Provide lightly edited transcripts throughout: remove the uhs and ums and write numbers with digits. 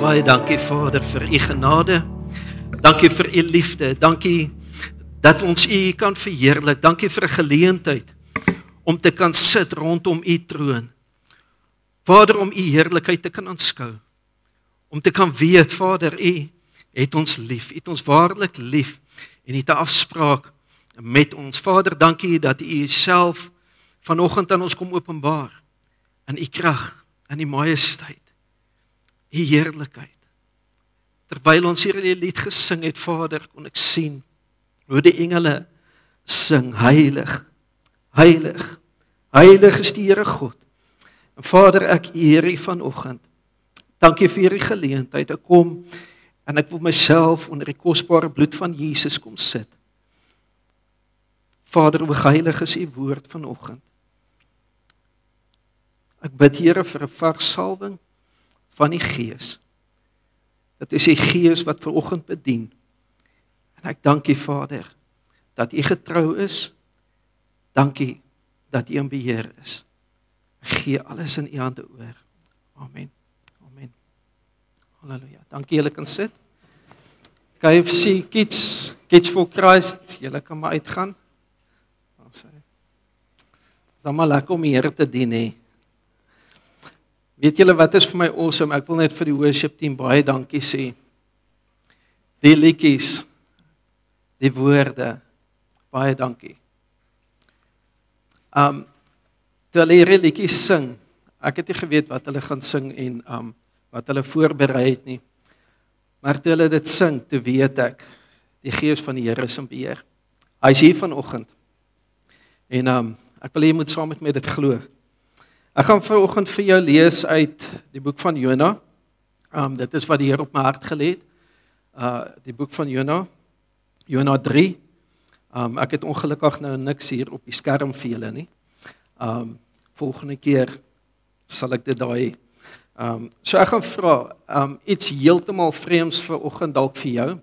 Baie dankie Vader vir u genade. Dankie vir u liefde. Dankie dat ons u kan verheerlik. Dankie vir 'n geleentheid om te kan sit rondom u troon. Vader, om u heerlikheid te kan aanskou. Om te kan weet, Vader, u het ons lief. U het ons waarlik lief en u het 'n afspraak met ons. Vader, dankie dat u self vanoggend aan ons kom openbaar in u krag, in u majesteit, u heerlikheid. Terwyl ons hier die lied gesing het, Vader, kon ek sien hoe die engele sing, heilig, heilig, heilig is die Here God. En Vader, ek eer u vanoggend. Dankie vir hierdie geleentheid. Ek kom en ek wil myself onder die kosbare bloed van Jesus kom sit. Vader, hoe heilig is u woord vanoggend. Ek bid Here vir 'n versalwing van die Gees. Dit is die Gees wat vanoggend bedien. En ek dank u, Vader, dat u getrou is. Dankie dat u in beheer is. Ek gee alles in u hande oor. Amen. Amen. Halleluja. Dankie, julle kan sit. KFC Kids for Christ, julle kan maar uitgaan. Dit is dan maar lekker om die Here te dien, hè. Weet julle wat is vir my awesome? Ek wil net vir die worship team baie dankie sê. Die liedjies, die woorde, baie dankie. Toe hulle hierdie liedjies sing, ek het nie geweet wat hulle gaan sing en wat hulle voorberei het nie. Maar toe hulle dit sing, toe weet ek, die Gees van die Here is in beheer. Hy is hier vanoggend. En ek wil jy moet saam met my dit glo. Ek gaan vanoggend vir jou lees uit die boek van Jona. Dit is wat die Here op my hart gelê het. Die boek van Jona, Jona 3. Ek het ongelukkig nou niks hier op die skerm vir julle nie. Volgende keer sal ek dit daai. So ek gaan vra, iets heeltemal vreemds vanoggend dalk vir jou.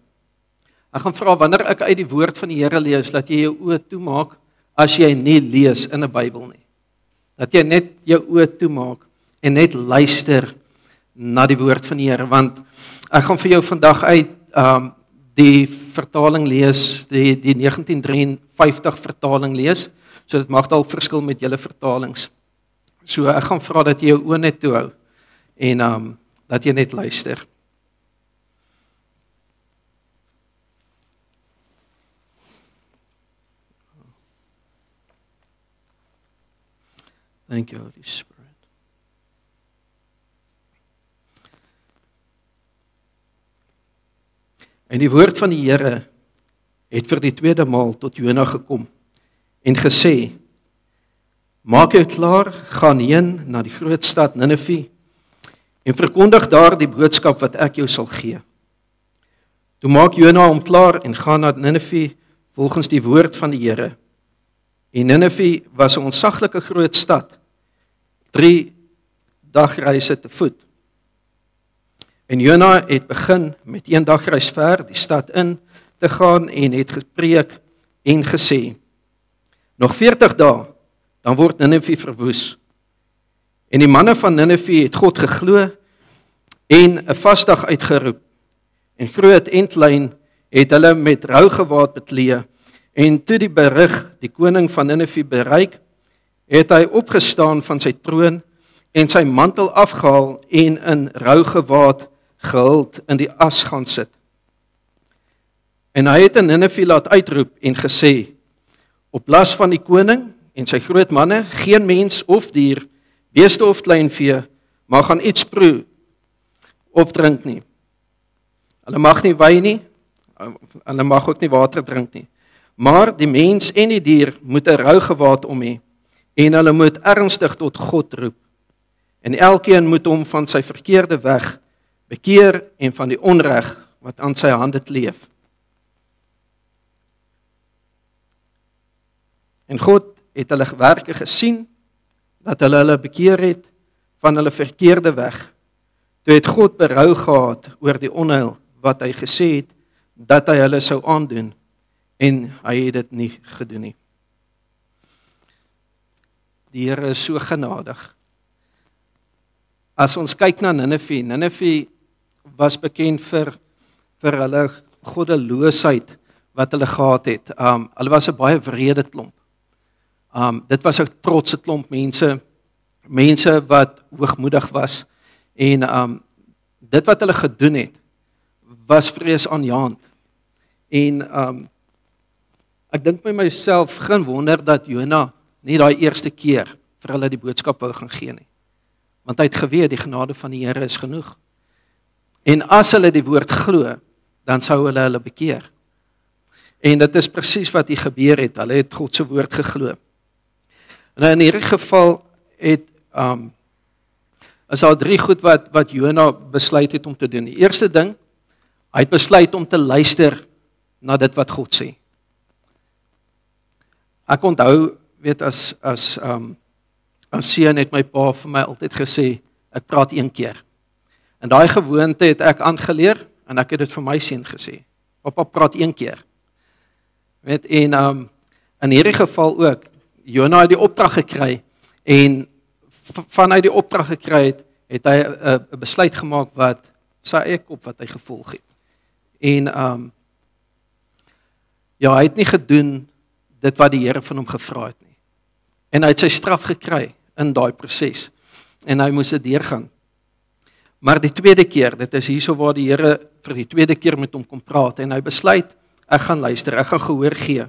Ek gaan vra, wanneer ek uit die woord van die Here lees, dat jy jou oë toemaak, as jy nie lees in 'n Bybel nie. Dat jy net jou oë toemaak en net luister na die woord van die Here, want ek gaan vir jou vandag uit die vertaling lees, die 1953 vertaling lees, so dit mag dalk verskil met julle vertalings. So ek gaan vra dat jy jou oë net toehou en dat jy net luister. Thank you, Holy Spirit. En die woord van die Here het vir die tweede maal tot Jona gekom en gesê, maak jou klaar, gaan heen na die groot stad Ninive en verkondig daar die boodskap wat ek jou sal gee. Toe maak Jona hom klaar en gaan na Ninive volgens die woord van die Here. En Ninive was 'n ontsaglike groot stad, 3 dagreise te voet. En Jona het begin met 1 dagreis ver die stad in te gaan en het gepreek en gesê, nog 40 dae, dan word Ninive verwoes. En die manne van Ninive het God geglo en 'n vasdag uitgeroep. En groot en klein het hulle met rougewaad beklee. En toe die berig die koning van Ninive bereik, het hy opgestaan van sy troon en sy mantel afgehaal en in rougewaad gehuld in die as gaan sit. En hy het in Ninive laat uitroep en gesê, op las van die koning en sy groot manne, geen mens of dier, beeste of kleinvee, mag gaan iets proe of drink nie. Hulle mag nie wyn nie, hulle mag ook nie water drink nie. Maar die mens en die dier moet 'n rougewaad om hê en hulle moet ernstig tot God roep. En elkeen moet hom van sy verkeerde weg bekeer en van die onreg wat aan sy hande kleef. En God het hulle werke gesien dat hulle bekeer het van hulle verkeerde weg. Toe het God berou gehad oor die onheil wat hy gesê het dat hy hulle sou aandoen. En hy het dit nie gedoen nie. Die Here is so genadig. As ons kyk na Ninive was bekend vir hulle goddeloosheid wat hulle gehad het. Hulle was 'n baie wrede klomp. Dit was 'n trotse klomp mense wat hoogmoedig was en dit wat hulle gedoen het was vreesaanjaend. En ek dink by myself, geen wonder dat Jona nie daai eerste keer vir hulle die boodskap wou gaan gee nie. Want hy het geweet die genade van die Here is genoeg. En as hulle die woord glo, dan sou hulle bekeer. En dit is presies wat hier gebeur het. Hulle het God se woord geglo. Nou in hierdie geval is daar 3 goed wat Jona besluit het om te doen. Die eerste ding, hy het besluit om te luister na dit wat God sê. Ek onthou, weet as seun het my pa vir my altyd gesê, ek praat 1 keer. En daai gewoonte het ek aangeleer en ek het dit vir my seun gesê. Pappa praat 1 keer. Weet en in hierdie geval ook, Jona het die opdrag gekry en vanuit die opdrag gekry het hy 'n besluit gemaak wat sy eie kop wat hy gevolg het. En hy het nie gedoen dit wat die Here van hom gevra het nie. En hy het sy straf gekry in daai proses. En hy moes dit deurgaan. Maar die tweede keer, dit is hierso waar die Here vir die tweede keer met hom kom praat en hy besluit, ek gaan luister, ek gaan gehoor gee.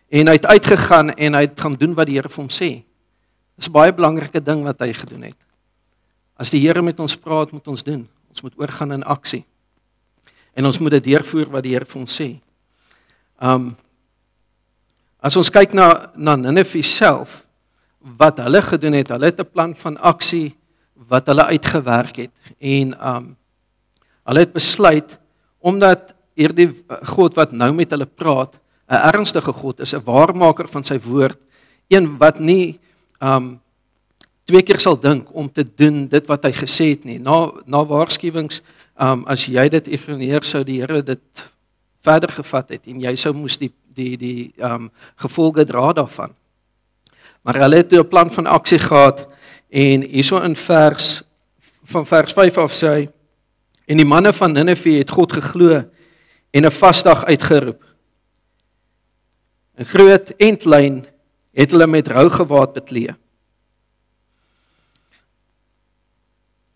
En hy het uitgegaan en hy het gaan doen wat die Here vir hom sê. Dis 'n baie belangrike ding wat hy gedoen het. As die Here met ons praat, moet ons doen. Ons moet oorgaan in aksie. En ons moet dit deurvoer wat die Here vir ons sê. As ons kyk na Nineve self, wat hulle gedoen het, hulle het 'n plan van aksie wat hulle uitgewerk het. En hulle het besluit, omdat hierdie God wat nou met hulle praat, 'n ernstige God is, 'n waarmaker van sy woord, een wat nie 2 keer sal dink om te doen dit wat hy gesê het nie. Na waarskuwings, as jy dit ignoreer, sou die Here dit verder gevat het en jy sou moes die gevolge dra daarvan. Maar hulle het 'n plan van aksie gehad en hierso in vers 5 af sê hy, en die manne van Nineve het God geglo en 'n vasdag uitgeroep. 'n Groot endlyn het hulle met rougewaad beklee.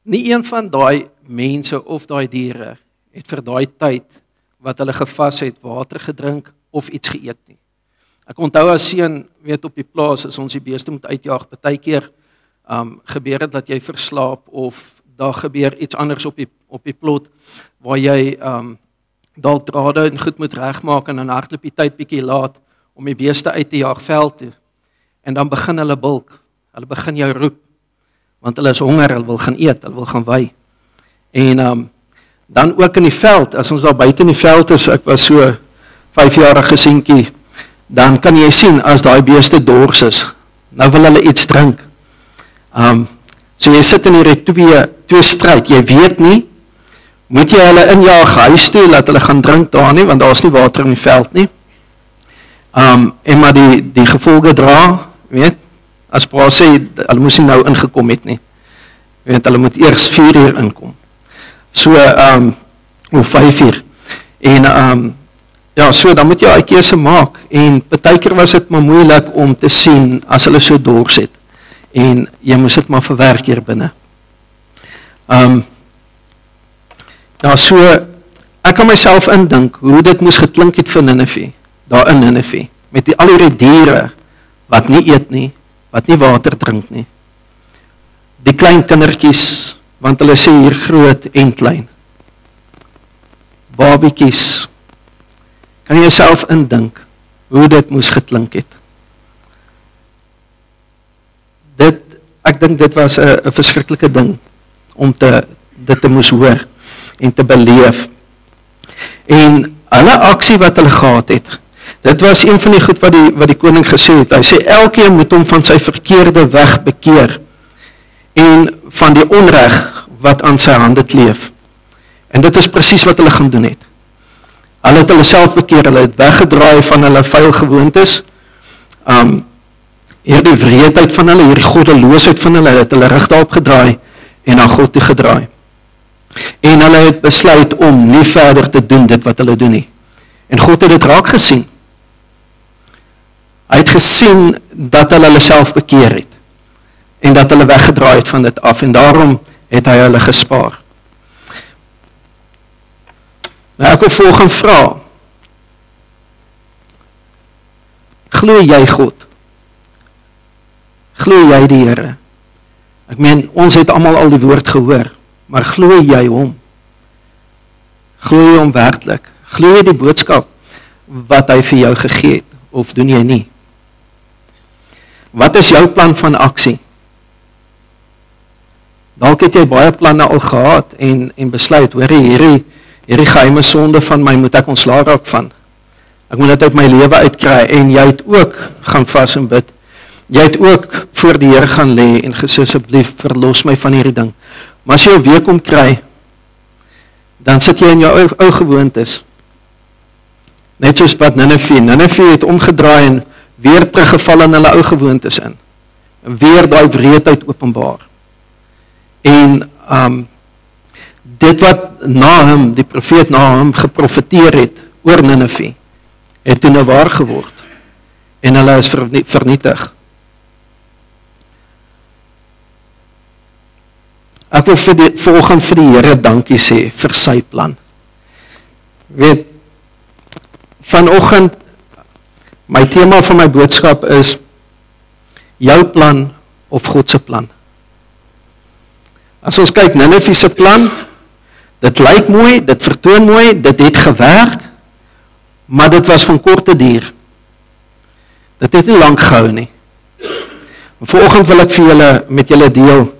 Nie een van daai mense of daai diere het vir daai tyd wat hulle gevas het, water gedrink of iets geëet nie. Ek onthou as seun, weet op die plaas, as ons die beeste moet uitjaag, partykeer gebeur dit dat jy verslaap of daar gebeur iets anders op die plot waar jy dalk drade en goed moet regmaak en dan hardloop die tyd bietjie laat om die beeste uit te jaag veld toe. En dan begin hulle bulk. Hulle begin jou roep want hulle is honger, hulle wil gaan eet, hulle wil gaan wei. En dan ook in die veld, as ons daar buite in die veld is, ek was so 5-jarige seentjie, dan kan jy sien as daai beeste dors is, nou wil hulle iets drink. So jy sit in hierdie twee stryd, jy weet nie, moet jy hulle injaag huis toe, laat hulle gaan drink daar nie, want daar is nie water in die veld nie. En maar die gevolge dra, weet, as pa sê, hulle moes nie nou ingekom het nie. Weet, hulle moet eers 4 uur inkom. So, of 5 uur. En, ja, so, dan moet jy 'n keuse maak. En partykeer was dit maar moeilik om te sien as hulle so dors het. En jy moes dit maar verwerk hier binne. Ja, so, ek kan myself indink hoe dit moes geklink het vir Nineve, daar in Nineve, met al die diere wat nie eet nie, wat nie water drink nie. Die klein kindertjies, want hulle sê hier groot en klein. Babiekies, kan jy jouself indink hoe dit moes geklink het? Ek dink dit was 'n verskriklike ding om dit te moes hoor en te beleef. En hulle aksie wat hulle gehad het, dit was een van die goed wat die koning gesê het. Hy sê elkeen moet hom van sy verkeerde weg bekeer en van die onreg wat aan sy hande kleef. En dit is presies wat hulle gaan doen het. Hulle het hulle self bekeer, hulle het weggedraai van hulle vuil gewoontes, hierdie wreedheid van hulle, hierdie goddeloosheid van hulle, het hulle rug daarop gedraai en na God toe gedraai. En hulle het besluit om nie verder te doen dit wat hulle doen nie. En God het dit raak gesien. Hy het gesien dat hulle self bekeer het. En dat hulle weggedraai het van dit af. En daarom het hy hulle gespaar. Nou ek wil volgende vra. Glo jy God? Glo jy die Here? Ek meen, ons het almal al die woord gehoor, maar glo jy hom? Glo jy hom werklik? Glo jy die boodskap wat hy vir jou gegee het, of doen jy nie? Wat is jou plan van aksie? Dalk het jy baie planne al gehad en besluit, hoor hierdie geheime sonde van my moet ek ontslae raak van. Ek moet dit uit my lewe uitkry en jy het ook gaan vas en bid. Jy het ook voor die Here gaan lê en gesê asseblief verlos my van hierdie ding. Maar as jy 'n week kom kry, dan sit jy in jou ou gewoontes. Net soos wat Nineve het omgedraai en weer teruggeval in hulle ou gewoontes in. En weer daai wreedheid openbaar. En dit wat Nahum, die profeet Nahum geprofeteer het oor Nineve, het toe nou waar geword. En hulle is vernietig. Ek wil volgende vir die Here dankie sê vir sy plan. Weet, vanoggend, my tema van my boodskap is, jou plan of God se plan. As ons kyk, Nineve se plan, dit lyk mooi, dit vertoon mooi, dit het gewerk, maar dit was van korte duur. Dit het nie lank gehou nie. Vanoggend wil ek vir julle, met julle deel,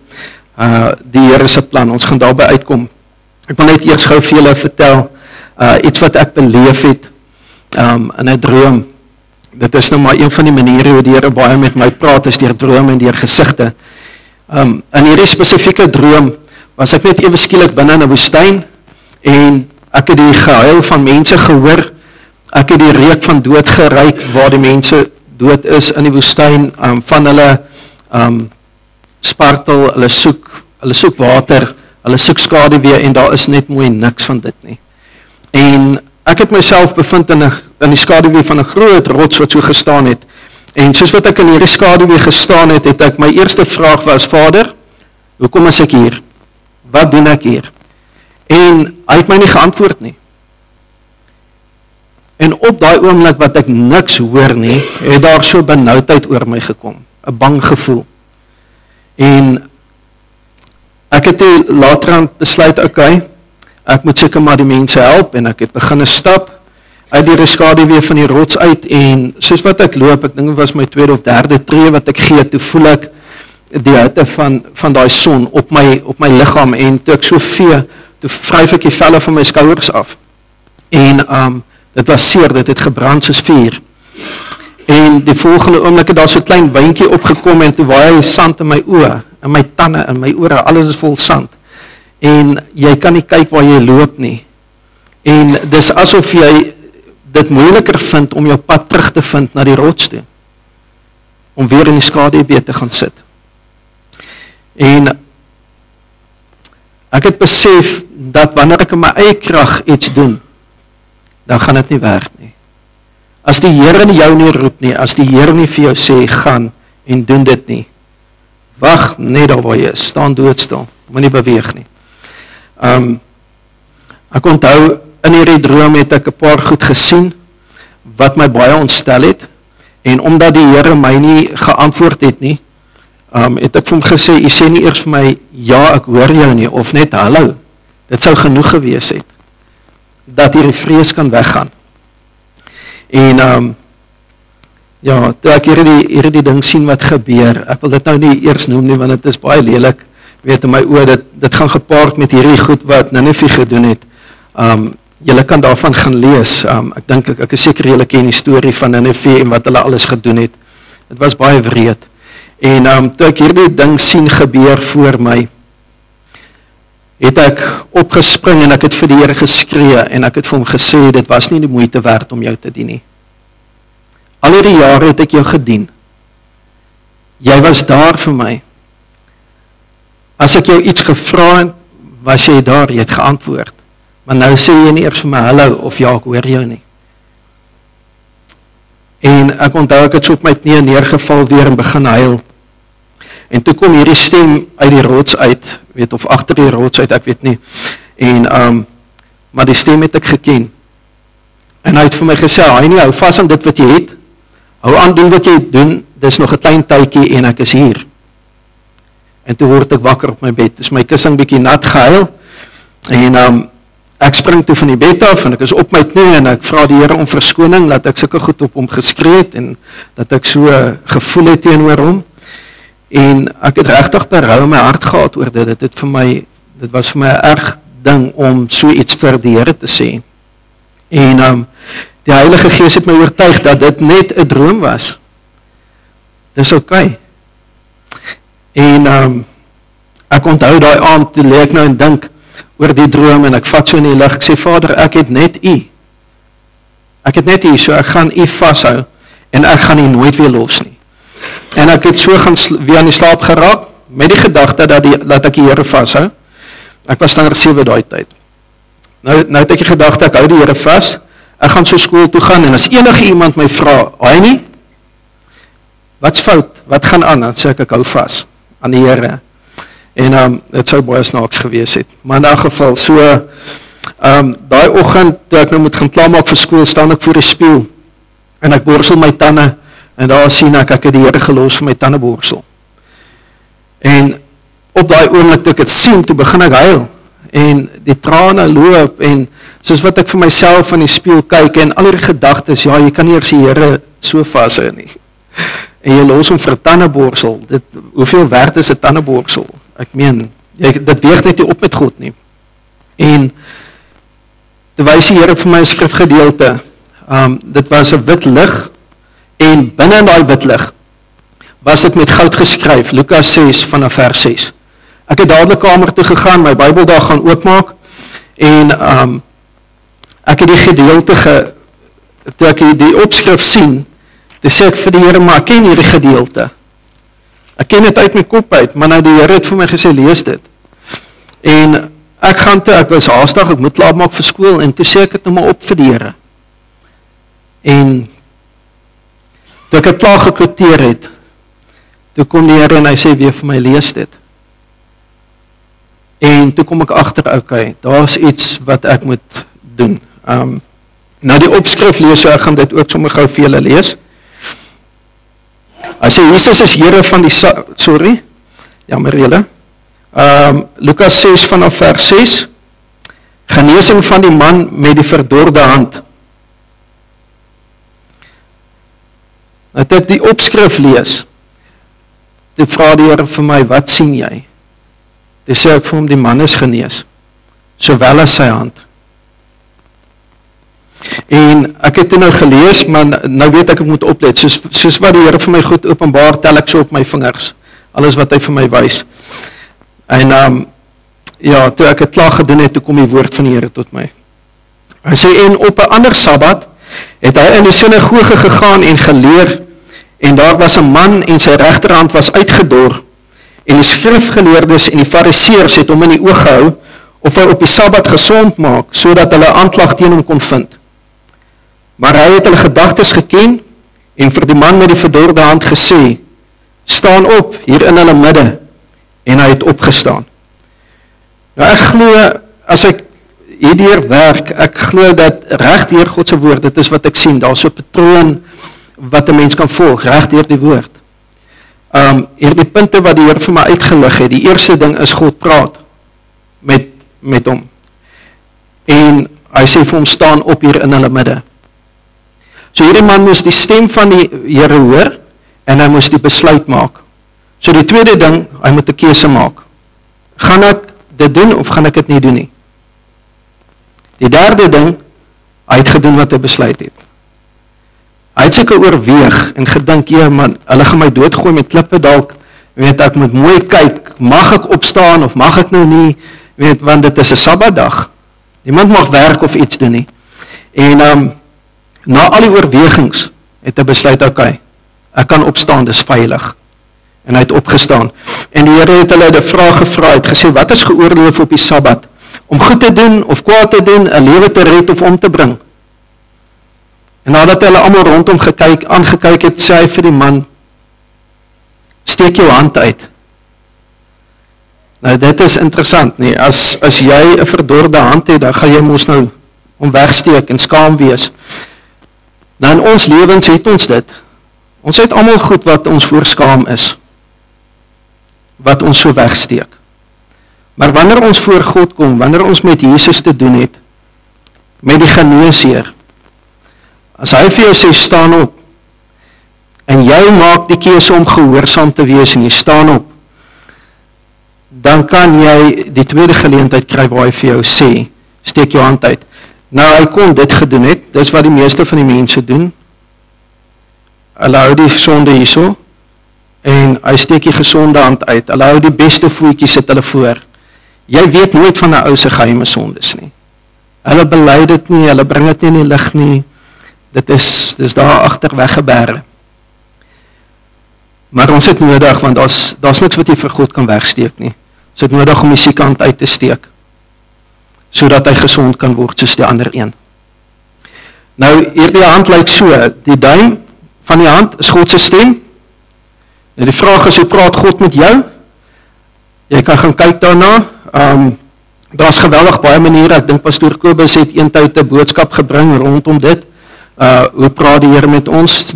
die Here se plan, ons gaan daarby uitkom. Ek wil net eers gou vir julle vertel, iets wat ek beleef het, in 'n droom. Dit is nou maar een van die maniere hoe die Here baie met my praat, is deur drome en deur gesigte. In hierdie spesifieke droom, was ek net ewe skielik binne in 'n woestyn, en ek het die gehuil van mense gehoor, ek het die reuk van dood geruik, waar die mense dood is in die woestyn, van hulle, spartel, hulle soek water, hulle soek skaduwee, en daar is net mooi niks van dit nie. En ek het myself bevind in die skaduwee van 'n groot rots wat so gestaan het, en soos wat ek in hierdie skaduwee gestaan het, het ek, my eerste vraag was, Vader, hoekom is ek hier? Wat doen ek hier? En hy het my nie geantwoord nie. En op daai oomblik wat ek niks hoor nie, het daar so benoudheid oor my gekom, 'n bang gevoel. En ek het later aan besluit, okay, ek moet seker maar die mense help, en ek het begin stap uit die skaduwee van die rots uit, en soos wat ek loop, ek dink dit was my tweede of derde tree wat ek gee, toe voel ek die hitte van daai son op my liggaam, en toe ek so vee, toe vryf ek die velle van my skouers af. En dit was seer, dit het gebrand soos vuur. En die volgende oomblik het daar so 'n klein wyntjie opgekom, en toe waai hy sand in my oë, in my tande, in my ore, alles is vol sand. En jy kan nie kyk waar jy loop nie. En dis asof jy dit moeiliker vind om jou pad terug te vind na die rots toe, om weer in die skaduwee te gaan sit. En ek het besef dat wanneer ek in my eie krag iets doen, dan gaan dit nie werk nie. As die Here nie jou nie roep nie, as die Here nie vir jou sê, gaan en doen dit nie, wag net daar waar jy is, staan doodstil, moenie beweeg nie. Ek onthou, in hierdie droom het ek 'n paar goed gesien, wat my baie ontstel het, en omdat die Here my nie geantwoord het nie, het ek vir hom gesê, u sê nie eers vir my, ja, ek hoor jou nie, of net hallo, dit sou genoeg gewees het, dat hierdie vrees kan weggaan. En ja, toe ek hierdie ding sien wat gebeur, ek wil dit nou nie eers noem nie, want dit is baie lelik, weet in my oor, dit gaan gepaard met hierdie goed wat Nineve gedoen het. Julle kan daarvan gaan lees, ek dink, ek is seker julle ken die storie van Nineve en wat hulle alles gedoen het. Dit was baie wreed. En toe ek hierdie ding sien gebeur voor my, het ek opgespring en ek het vir die Here geskree en ek het vir hom gesê, dit was nie die moeite werd om jou te dien nie. Al hierdie jare het ek jou gedien. Jy was daar vir my. As ek jou iets gevra het, was jy daar, jy het geantwoord. Maar nou sê jy nie eers vir my hallo of ja, ek hoor jou nie. En ek onthou ek het so op my knie neergeval weer en begin huil. En toe kom hierdie stem uit die rots uit, weet of agter die rots uit, ek weet nie. En maar die stem het ek geken. En hy het vir my gesê, hy nie, hou vas aan dit wat jy het. Hou aan doen wat jy doen, dis nog 'n klein tydjie en ek is hier. En toe word ek wakker op my bed. Dus my kussing bietjie nat gehuil. En ek spring toe van die bed af en ek is op my knie en ek vra die Here om verskoning dat ek sulke goed op hom geskree het en dat ek so gevoel het teenoor hom. En ek het regtig berou in my hart gehad oor dit. Dit was vir my 'n erg ding om so iets vir die Here te sê. En die Heilige Gees het my oortuig dat dit net 'n droom was. Dis oké. En ek onthou daai aand toe lê ek nou en dink oor die droom en ek vat so in die lig. Ek sê Vader, ek het net U. Ek het net U, so ek gaan U vashou en ek gaan U nooit weer los nie. En ek het so weer aan die slaap geraak met die gedagte dat ek die Here vashou. Ek was dan 7 daai tyd. Nou het ek die gedagte, ek hou die Here vas. Ek gaan so skool toe gaan en as enige iemand my vra, Heinie, wat's fout? Wat gaan aan? Dan sê ek hou vas aan die Here. En dit sou baie snaaks gewees het. Maar in 'n geval, so daai oggend toe ek nou moet gaan klaarmaak vir skool, staan ek voor die spieël en ek borsel my tande en daar sien ek het die Here gelos vir my tandeborsel. En op daai oomblik toe ek dit sien, toe begin ek huil en die trane loop en soos wat ek vir myself in die spieël kyk en al die gedagtes, ja, jy kan nie eers die Here so vashou nie. En jy los hom vir 'n tandeborsel. Hoeveel werd is 'n tandeborsel? Ek meen, dit weeg net nie op met God nie. En toe wys die Here vir my 'n skrifgedeelte. Dit was 'n wit lig en binne in daai wit lig was dit met goud geskryf, Lukas 6 vanaf vers 6. Ek het dadelik kamer toe gegaan, my Bybel daar gaan oopmaak en ek het die gedeelte toe ek die opskrif sien, toe sê ek vir die Here, maar ek ken hierdie gedeelte. Ek ken dit uit my kop uit, maar nou die Here het vir my gesê, lees dit. En ek was haastig, ek moet klaar maak vir skool, en toe sê ek het nou maar op vir die Here. En toe ek het klaar gekwoteer het, toe kom die Here en hy sê weer vir my, lees dit. En toe kom ek agter, okay, daar's iets wat ek moet doen. Nou die opskrif lees, so ek gaan dit ook sommer gou vir julle lees. Hy sê, Jesus is Here van die, jammer julle, Lukas 6 vanaf vers 6, genesing van die man met die verdorde hand. Nou toe ek die opskrif lees, toe vra die Here vir my, wat sien jy? Toe sê ek vir hom, die man is genees, sowel as sy hand. En ek het toe nou gelees, maar nou weet ek moet oplet, soos wat die Here vir my goed openbaar, tel ek so op my vingers, alles wat hy vir my wys. En ja, toe ek het klaar gedoen het, toe kom die woord van die Here tot my. Hy sê, en op 'n ander Sabbat, het hy in die sinagoge gegaan en geleer, en daar was 'n man en sy regterhand was uitgedor, en die skrifgeleerdes en die fariseërs het hom in die oog gehou, of hy op die Sabbat gesond maak, sodat hulle aanklag teen hom kon vind. Maar hy het hulle gedagtes geken, en vir die man met die verdorde hand gesê, staan op hier in hulle midde, en hy het opgestaan. Nou ek glo, as ek hierdeur werk, ek glo dat reg deur God se woord, dit is wat ek sien, daar is so 'n patroon wat 'n mens kan volg, reg deur die woord. Hierdie punte wat die Here vir my uitgelig het, die eerste ding is God praat met hom. En hy sê vir hom, staan op hier in hulle midde. So hierdie man moes die stem van die Here hoor, en hy moes die besluit maak. So die tweede ding, hy moet 'n keuse maak. Gaan ek dit doen, of gaan ek dit nie doen nie? Die derde ding, hy het gedoen wat hy besluit het. Hy het seker oorweeg, en gedink, ja man, hulle gaan my doodgooi met klippe dalk, weet ek moet mooi kyk, mag ek opstaan, of mag ek nou nie, weet, want dit is 'n Sabbatdag. Niemand mag werk of iets doen nie. En na al die oorwegings, het hy besluit, okay, ek kan opstaan, dis veilig. En hy het opgestaan. En die Here het hulle 'n vraag gevra, het gesê, wat is geoorloof op die Sabbat? Om goed te doen of kwaad te doen, 'n lewe te red of om te bring? En nadat hulle almal rondom aangekyk het, sê hy vir die man, steek jou hand uit. Nou dit is interessant, nee, as jy 'n verdorde hand het, dan gaan jy mos nou om wegsteek en skaam wees. Nou in ons lewens het ons dit. Ons het almal goed wat ons voor skaam is, wat ons so wegsteek. Maar wanneer ons voor God kom, wanneer ons met Jesus te doen het, met die geneesheer, as hy vir jou sê, staan op, en jy maak die keuse om gehoorsaam te wees, en jy staan op, dan kan jy die tweede geleentheid kry waar hy vir jou sê, steek jou hand uit. Nou, hy kon dit gedoen het, dis wat die meeste van die mense doen. Hulle hou die sonde hierso, en hy steek die gesonde hand uit. Hulle hou die beste voetjies sit hulle voor. Jy weet nooit van 'n ou se geheime sondes nie. Hulle bely dit nie, hulle bring dit nie in die lig nie. Dis daar agter weggebêre. Maar ons het nodig, want daar's niks wat jy vir God kan wegsteek nie. Ons het nodig om die sieke hand uit te steek, sodat hy gesond kan word soos die ander een. Nou, hierdie hand lyk so, die duim van die hand is God se stem. En die vraag is, hoe praat God met jou? Jy kan gaan kyk daarna. Daar's geweldig baie maniere. Ek dink Pastoor Kobus het een tyd 'n boodskap gebring rondom dit. Hoe praat die Here met ons?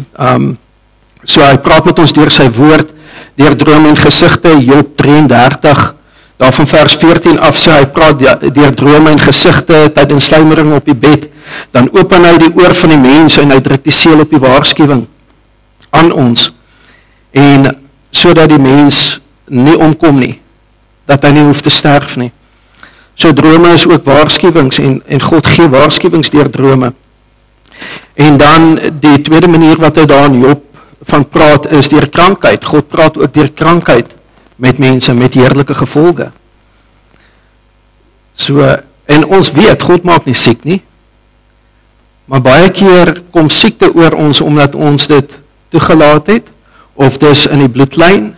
So hy praat met ons deur sy woord, deur drome en gesigte. Job 33, daarvan vers 14 af sê hy praat deur drome en gesigte, tydens sluimering op die bed. Dan open hy die oor van die mens en hy druk die seël op die waarskuwing aan ons. En sodat die mens nie omkom nie, dat hy nie hoef te sterf nie. So drome is ook waarskuwings en God gee waarskuwings deur drome. En dan die tweede manier wat hy daar in Job van praat is deur krankheid. God praat ook deur krankheid met mense met heerlike gevolge. So, en ons weet, God maak nie siek nie, maar baie keer kom siekte oor ons omdat ons dit toegelaat het, of dis in die bloedlyn,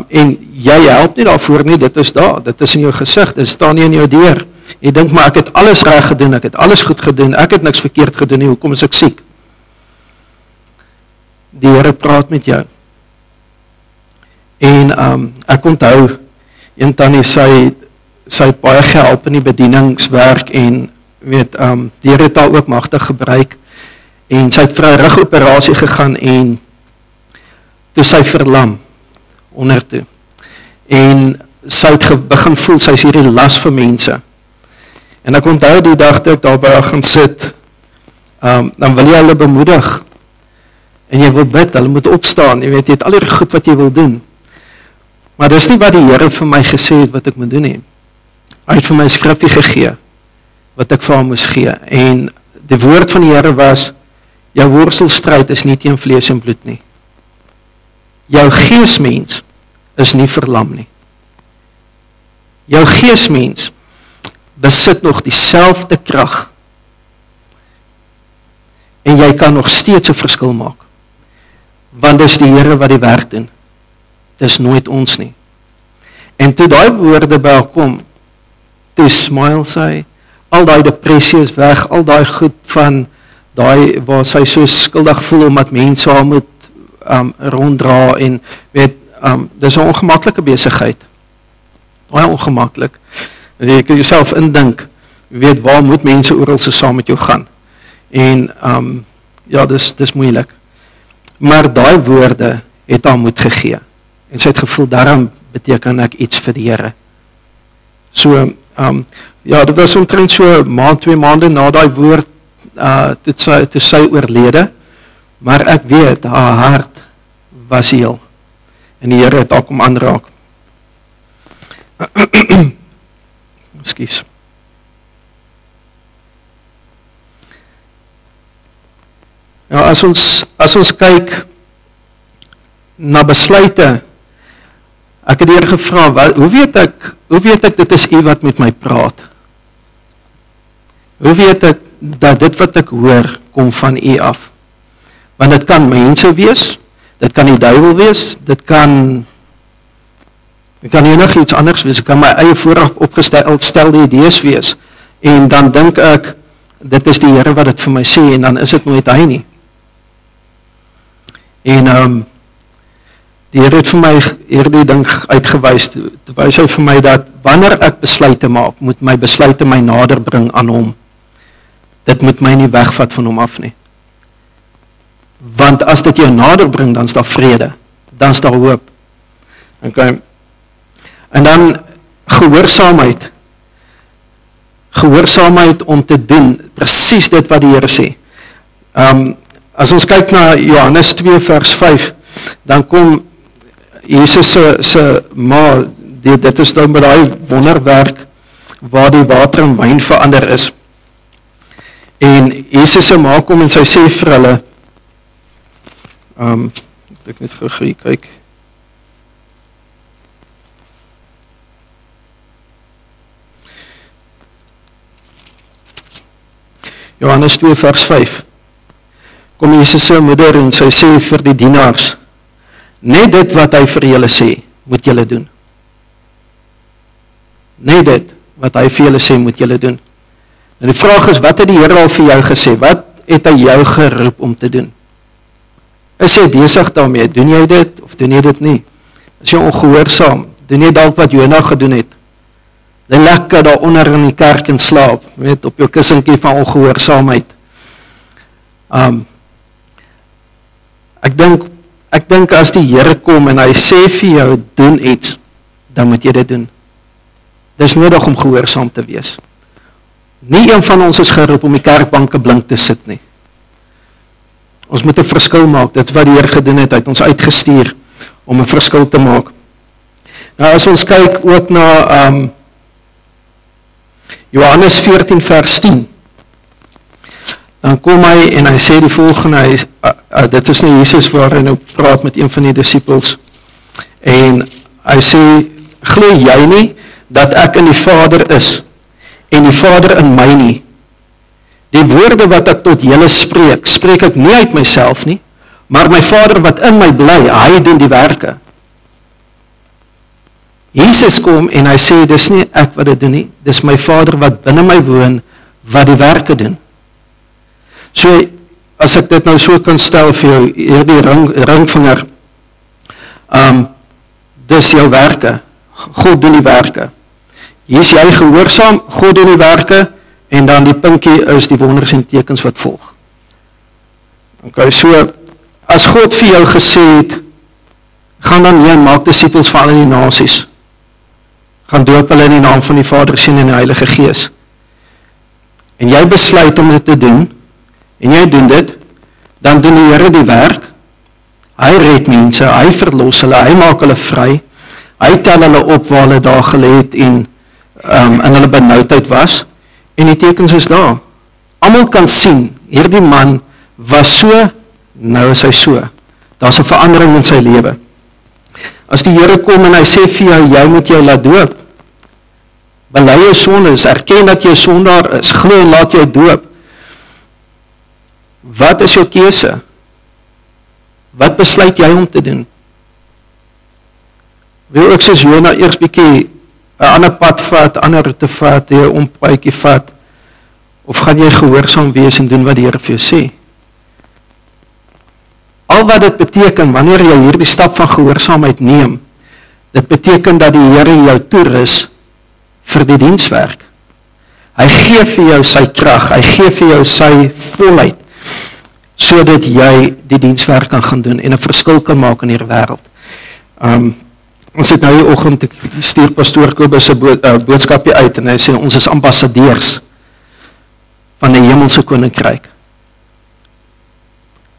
en jy help nie daarvoor nie, dit is daar, dit is in jou gesig, dit staan nie in jou deur. Jy dink maar ek het alles reg gedoen, ek het alles goed gedoen, ek het niks verkeerd gedoen nie, hoekom is ek siek? Die Here praat met jou. En ek onthou, een tannie sy het baie gehelp in die bedieningswerk en weet, die Here het haar ook magtig gebruik en sy het vir 'n rugoperasie gegaan en toe sy verlam ondertoe. En sy het begin voel, sy is hierdie las vir mense. En ek onthou die dag toe ek daar by haar gaan sit, dan wil jy hulle bemoedig. En jy wil bid, hulle moet opstaan, jy weet, jy het al die goed wat jy wil doen. Maar dis nie wat die Here vir my gesê het wat ek moet doen nie. Hy het vir my 'n skrifgie gegee, wat ek vir hom moes gee. En die woord van die Here was, jou worstelstryd is nie teen vlees en bloed nie. Jou geesmens is nie verlam nie. Jou geesmens besit nog dieselfde krag. En jy kan nog steeds 'n verskil maak. Want dis die Here wat die werk doen. Dis nooit ons nie. En toe daai woorde by haar kom, toe smile sy, al daai depressie is weg, al daai goed van daai waar sy so skuldig voel omdat mense haar moet ronddra en weet, dis 'n ongemaklike besigheid. Baie ongemaklik. Jy kan jouself indink, weet waar moet mense oral so saam met jou gaan. En ja, dis moeilik. Maar daai woorde het haar moed gegee. En sy het gevoel, daarom beteken ek iets vir die Here. So, ja, dit was omtrent so maand, 2 maande na daai woord, toe sy oorlede, maar ek weet, haar hart was heel. En die Here het haar kom aanraak. Ekskuus. Ja, as ons kyk na besluite, ek het die Here gevra, hoe weet ek dit is U wat met my praat? Hoe weet ek dat dit wat ek hoor, kom van U af? Want dit kan mense wees, dit kan die duiwel wees, dit kan Dit kan enigiets anders wees, dit kan my eie vooraf opgestelde idees wees, en dan dink ek, dit is die Here wat dit vir my sê, en dan is dit nooit hy nie. En die Here het vir my hierdie ding uitgewys, wys hy vir my dat, wanneer ek besluite maak, moet my besluite my nader bring aan hom. Dit moet my nie wegvat van hom af nie. Want as dit jou nader bring, dan is daar vrede, dan is daar hoop. Okay. En dan gehoorsaamheid. Gehoorsaamheid om te doen, presies dit wat die Here sê. As ons kyk na Johannes 2 vers 5, dan kom Jesus se ma, dit is nou met daai wonderwerk, waar die water in wyn verander is. En Jesus se ma kom en sy sê vir hulle, ek net gou kyk. Johannes 2 vers 5. Kom Jesus se moeder en sy sê vir die dienaars, net dit wat hy vir julle sê, moet julle doen. Net dit wat hy vir julle sê, moet julle doen. En die vraag is, wat het die Here al vir jou gesê? Wat het hy jou geroep om te doen? Is jy besig daarmee? Doen jy dit of doen jy dit nie? Is jy ongehoorsaam? Doen jy dalk wat Jona gedoen het? Jy lekker daar onder in die kerk en slaap, weet, op jou kussentjie van ongehoorsaamheid. Ek dink as die Here kom en hy sê vir jou, doen iets, dan moet jy dit doen. Dis nodig om gehoorsaam te wees. Nie een van ons is geroep om die kerkbanke blink te sit nie. Ons moet 'n verskil maak, dit is wat die Here gedoen het, hy het ons uitgestuur om 'n verskil te maak. Nou as ons kyk ook na Johannes 14 vers 10, dan kom hy en hy sê die volgende, dit is nou Jesus waar hy nou praat met een van die disippels, en hy sê, glo jy nie, dat ek in die Vader is, en die Vader in my nie? Die woorde wat ek tot julle spreek, spreek ek nie uit myself nie, maar my Vader wat in my bly, hy doen die werke. Jesus kom en hy sê, dis nie ek wat dit doen nie, dis my Vader wat binne my woon, wat die werke doen. So, as ek dit nou so kan stel vir jou, hierdie ringvinger, dis jou werke, God doen die werke. Hier is jy gehoorsaam, God doen die werke, en dan die pinkie is die wonders en tekens wat volg. Okay, so, as God vir jou gesê het, gaan dan heen, maak disippels van al die nasies, gaan doop hulle in die naam van die Vader, Seun en die Heilige Gees, en jy besluit om dit te doen, en jy doen dit, dan doen die Here die werk, hy red mense, hy verlos hulle, hy maak hulle vry, hy tel hulle op waar hulle daar gelê het en in hulle benoudheid was, en die tekens is daar. Almal kan sien, hierdie man was so, nou is hy so. Daar's 'n verandering in sy lewe. As die Here kom en hy sê vir jou, jy moet jou laat doop, bely jou sondes, erken dat jy 'n sondaar is, glo en laat jou doop. Wat is jou keuse? Wat besluit jy om te doen? Wil ek soos Jona eers bietjie 'n ander pad vat, ander roete vat, 'n ompaadjie vat, of gaan jy gehoorsaam wees en doen wat die Here vir jou sê? Al wat dit beteken, wanneer jy hierdie stap van gehoorsaamheid neem, dit beteken dat die Here jou toerus vir die dienswerk. Hy gee vir jou sy krag, hy gee vir jou sy volheid, sodat jy die dienswerk kan gaan doen en 'n verskil kan maak in hierdie wêreld. Ons het nou die oggend, ek stuur pastoor Kobus se boodskapie uit en hy sê ons is ambassadeurs van die hemelse koninkryk.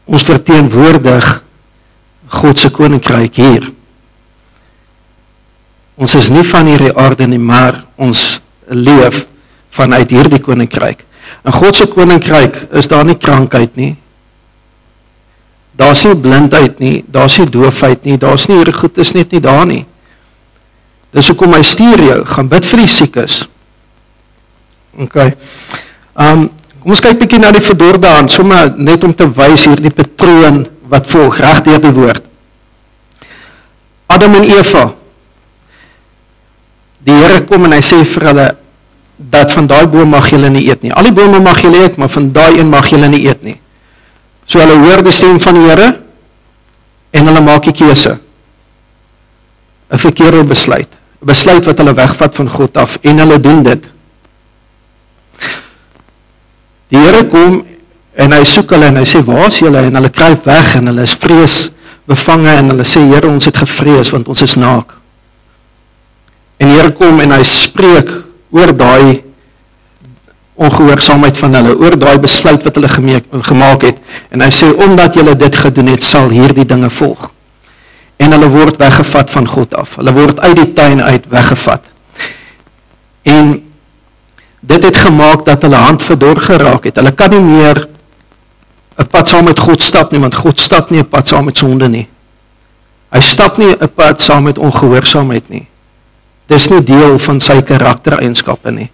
Ons verteenwoordig God se koninkryk hier. Ons is nie van hierdie aarde nie, maar ons leef vanuit hierdie koninkryk. In God se koninkryk is daar nie krankheid nie. Daar's nie blindheid nie, daar's nie doofheid nie, daar's nie hierdie goed is net nie daar nie. Dis hoekom hy stuur jou, gaan bid vir die siekes. Okay. Kom ons kyk bietjie na die verdorde hand, sommer net om te wys hierdie patroon wat volg reg deur die woord. Adam en Eva. die Here kom en hy sê vir hulle, dat van daai boom mag julle nie eet nie. Al die bome mag julle eet, maar van daai een mag julle nie eet nie. So hulle hoor die stem van die Here, en hulle maak die keuse. 'n verkeerde besluit. 'n Besluit wat hulle wegvat van God af, en hulle doen dit. Die Here kom, en hy soek hulle, en hy sê, waar is julle? En hulle kruip weg, en hulle is vreesbevange, en hulle sê, Here, ons het gevrees, want ons is naak. En die Here kom, en hy spreek oor daai ongehoorsaamheid van hulle, oor daai besluit wat hulle gemaak het, en hy sê, omdat julle dit gedoen het, sal hierdie dinge volg. En hulle word weggevat van God af, hulle word uit die tuin uit weggevat. En dit het gemaak dat hulle hand verdor geraak het, hulle kan nie meer 'n pad saam met God stap nie, want God stap nie 'n pad saam met sonde nie. Hy stap nie 'n pad saam met ongehoorsaamheid nie. Dis nie deel van sy karaktereienskappe nie.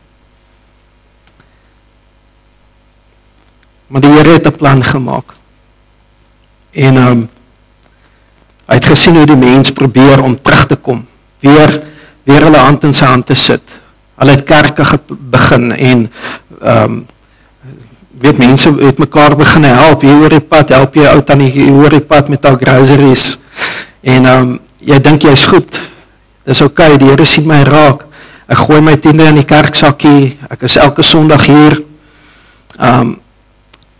Maar die Here het 'n plan gemaak. En hy het gesien hoe die mens probeer om terug te kom, weer hulle hand in sy hand te sit. Hulle het kerke begin en weet mense het mekaar begin help, hier oor die pad, help jy ou tannie hier oor die pad met haar groceries. En jy dink jy's goed. Dis okay, die Here sien my raak. Ek gooi my tiende in die kerksakkie, ek is elke Sondag hier.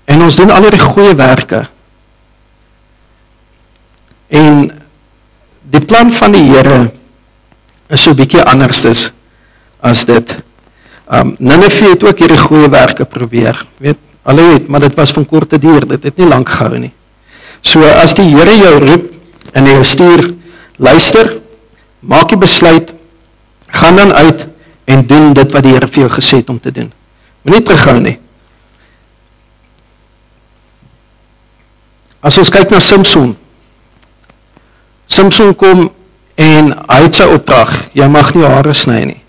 En ons doen al die goeie werke. En die plan van die Here is so 'n bietjie anders as dit. Nineve het ook hierdie goeie werke probeer, weet, hulle het, maar dit was van korte duur, dit het nie lank gehou nie. So as die Here jou roep en jou stuur, luister, maak die besluit, gaan dan uit en doen dit wat die Here vir jou gesê het om te doen. Moenie terughou nie. As ons kyk na Samson kom en hy het sy opdrag, jy mag nie hare sny nie.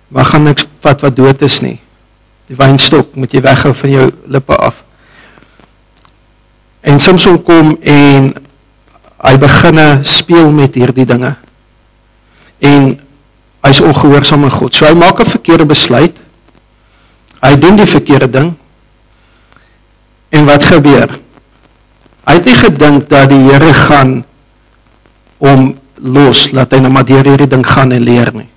Maar gaan niks vat wat dood is nie. Die wynstok moet jy weghou van jou lippe af. En Samson kom en hy begin speel met hierdie dinge. En hy is ongehoorsaam aan God. So hy maak 'n verkeerde besluit. Hy doen die verkeerde ding. En wat gebeur? Hy het nie gedink dat die Here gaan om los, laat hy nou maar deur hierdie ding gaan en leer nie.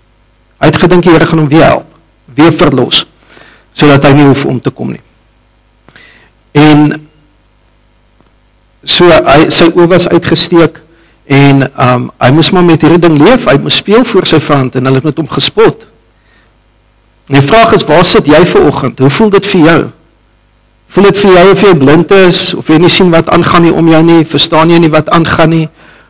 Hy het gedink die Here gaan hom weer help, weer verlos, sodat hy nie hoef om te kom nie. En so sy oë was uitgesteek en hy moes maar met hierdie ding leef, hy moes speel voor sy vyand en hulle het met hom gespot. En die vraag is, waar sit jy vanoggend? Hoe voel dit vir jou? Voel dit vir jou of jy blind is, of jy nie sien wat aangaan nie om jou nie, verstaan jy nie wat aangaan nie?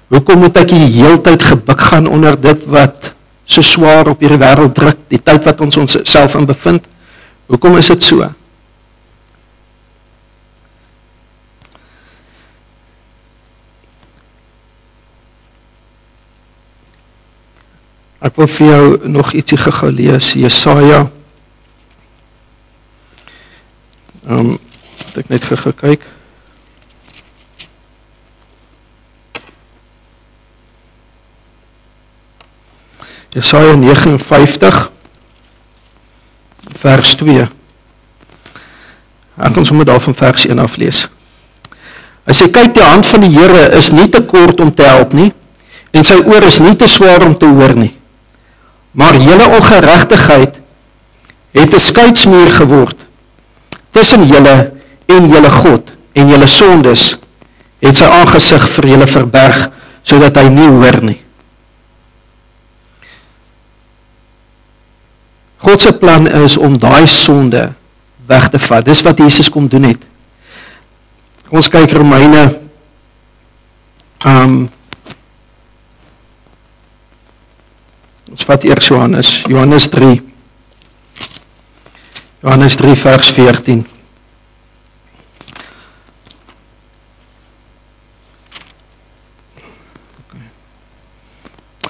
Hoekom moet ek die heeltyd gebuk gaan onder dit wat so swaar op hierdie wêreld druk, die tyd wat ons onsself in bevind? Hoekom is dit so? Ek wil vir jou nog ietsie gou lees, Jesaja. Het ek net gou kyk. Jesaja 59 vers 2. Ek gaan sommer daar van vers 1 af lees. Hy sê, kyk, die hand van die Here is nie te kort om te help nie, en sy oor is nie te swaar om te hoor nie. Maar julle ongeregtigheid het 'n skeidsmuur geword tussen julle en julle God, en julle sondes het sy aangesig vir julle verberg, sodat hy nie hoor nie. God se plan is om daai sonde weg te vat. Dis wat Jesus kom doen het. Ons kyk Romeine ons vat eers Johannes 3. Johannes 3 vers 14.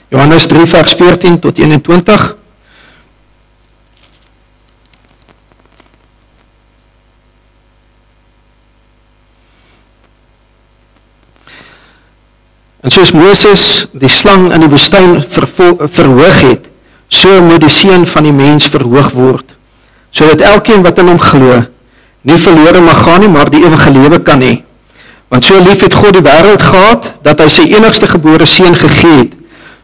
Johannes 3 vers 14 tot 21. En soos Moses die slang in die woestyn verhoog het, so moet die seun van die mens verhoog word, sodat elkeen wat in hom glo, nie verlore mag gaan nie, maar die ewige lewe kan hê. Want so lief het God die wêreld gehad, dat hy sy enigste gebore seun gegee het,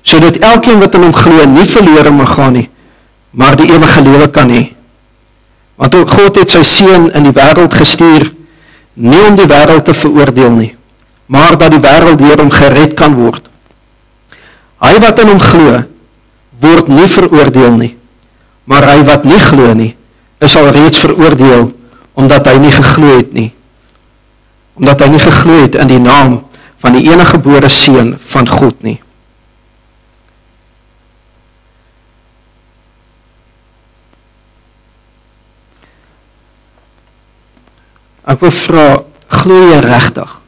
sodat elkeen wat in hom glo nie verlore mag gaan nie, maar die ewige lewe kan hê. Want ook God het sy seun in die wêreld gestuur, nie om die wêreld te veroordeel nie, maar dat die wêreld deur hom gered kan word. Hy wat in hom glo, word nie veroordeel nie, maar hy wat nie glo nie, is al reeds veroordeel, omdat hy nie geglo het nie. Omdat hy nie geglo het in die naam van die enige gebore seun van God nie. Ek wil vra, glo jy regtig?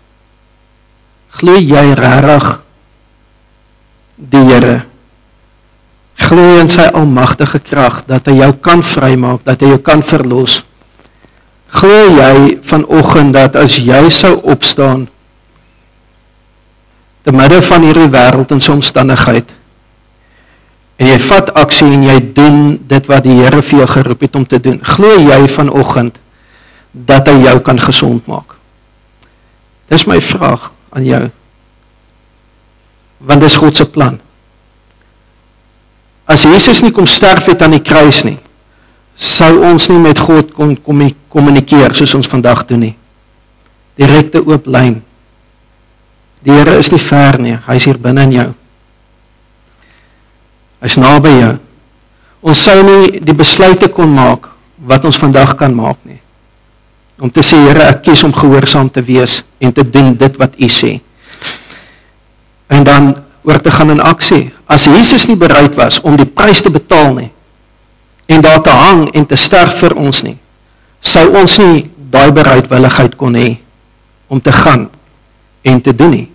Glo jy regtig die Here? Glo jy in sy almagtige krag, dat hy jou kan vrymaak, dat hy jou kan verlos? Glo jy vanoggend dat as jy sou opstaan, te midde van hierdie wêreld en sy omstandigheid, en jy vat aksie en jy doen dit wat die Here vir jou geroep het om te doen, glo jy vanoggend dat hy jou kan gesond maak? Dis my vraag aan jou. Want dis God se plan. As Jesus nie kom sterf het aan die kruis nie, sou ons nie met God kon kommunikeer soos ons vandag doen nie. Direkte oop lyn. Die Here is nie ver nie, hy is hier binne in jou. Hy is naby jou. Ons sou nie die besluite kon maak wat ons vandag kan maak nie. Om te sê, Here, ek kies om gehoorsaam te wees en te doen dit wat U sê. En dan oor te gaan in aksie. As Jesus nie bereid was om die prys te betaal nie, en daar te hang en te sterf vir ons nie, sou ons nie daai bereidwilligheid kon hê om te gaan en te doen nie.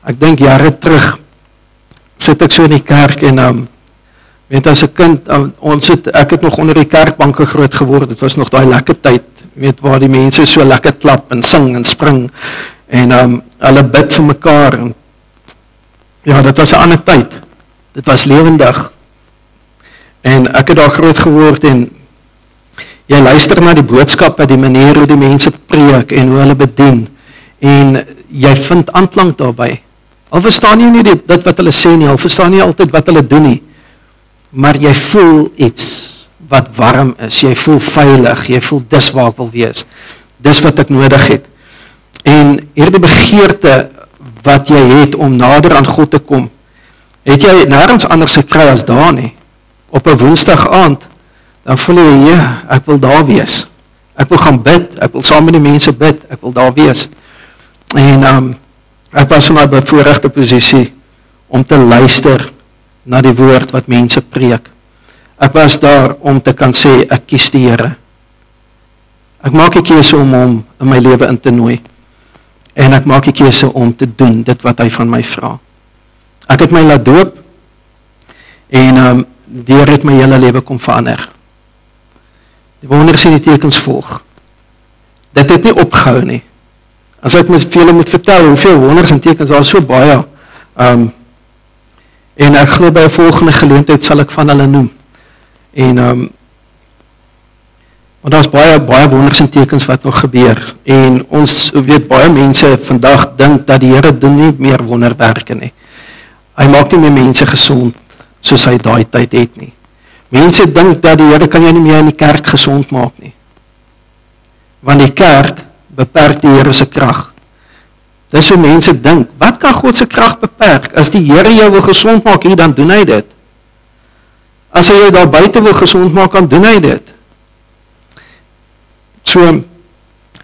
Ek dink jare terug sit ek so in die kerk en weet as 'n kind, ek het nog onder die kerkbanke groot geword, dit was nog daai lekker tyd, weet waar die mense so lekker klap en sing en spring en hulle bid vir mekaar en ja, dit was 'n ander tyd. Dit was lewendig. En ek het daar groot geword en jy luister na die boodskappe, die manier hoe die mense preek en hoe hulle bedien en jy vind aanklank daarbey. Al verstaan jy nie dit wat hulle sê nie, al verstaan jy altyd wat hulle doen nie, maar jy voel iets wat warm is, jy voel veilig, jy voel dis waar ek wil wees, dis wat ek nodig het. En hierdie begeerte wat jy het om nader aan God te kom, het jy nêrens anders gekry as daar nie. Op 'n Woensdag aand, dan voel jy, ja, ek wil daar wees. Ek wil gaan bid, ek wil saam met die mense bid, ek wil daar wees. En ek was in 'n bevoorregte posisie om te luister na die woord wat mense preek. Ek was daar om te kan sê, ek kies die Here. Ek maak die keuse om hom in my lewe in te nooi. En ek maak die keuse om te doen dit wat hy van my vra. Ek het my laat doop en die Here het my hele lewe kom verander. Die wonders en die tekens volg. Dit het nie opgehou nie. As ek met vele moet vertel hoeveel wonders en tekens, daar is so baie. En ek glo by 'n volgende geleentheid sal ek van hulle noem. En want daar's baie wonders en tekens wat nog gebeur. En ons weet baie mense vandag dink dat die Here doen nie meer wonderwerke nie. Hy maak nie meer mense gesond soos hy daai tyd het nie. Mense dink dat die Here kan jy nie meer in die kerk gesond maak nie. Want die kerk beperk die Here se krag. Dis hoe mense dink, wat kan God se krag beperk? As die Here jou wil gesond maak hier, dan doen hy dit. As hy jou daar buite wil gesond maak, dan doen hy dit. So,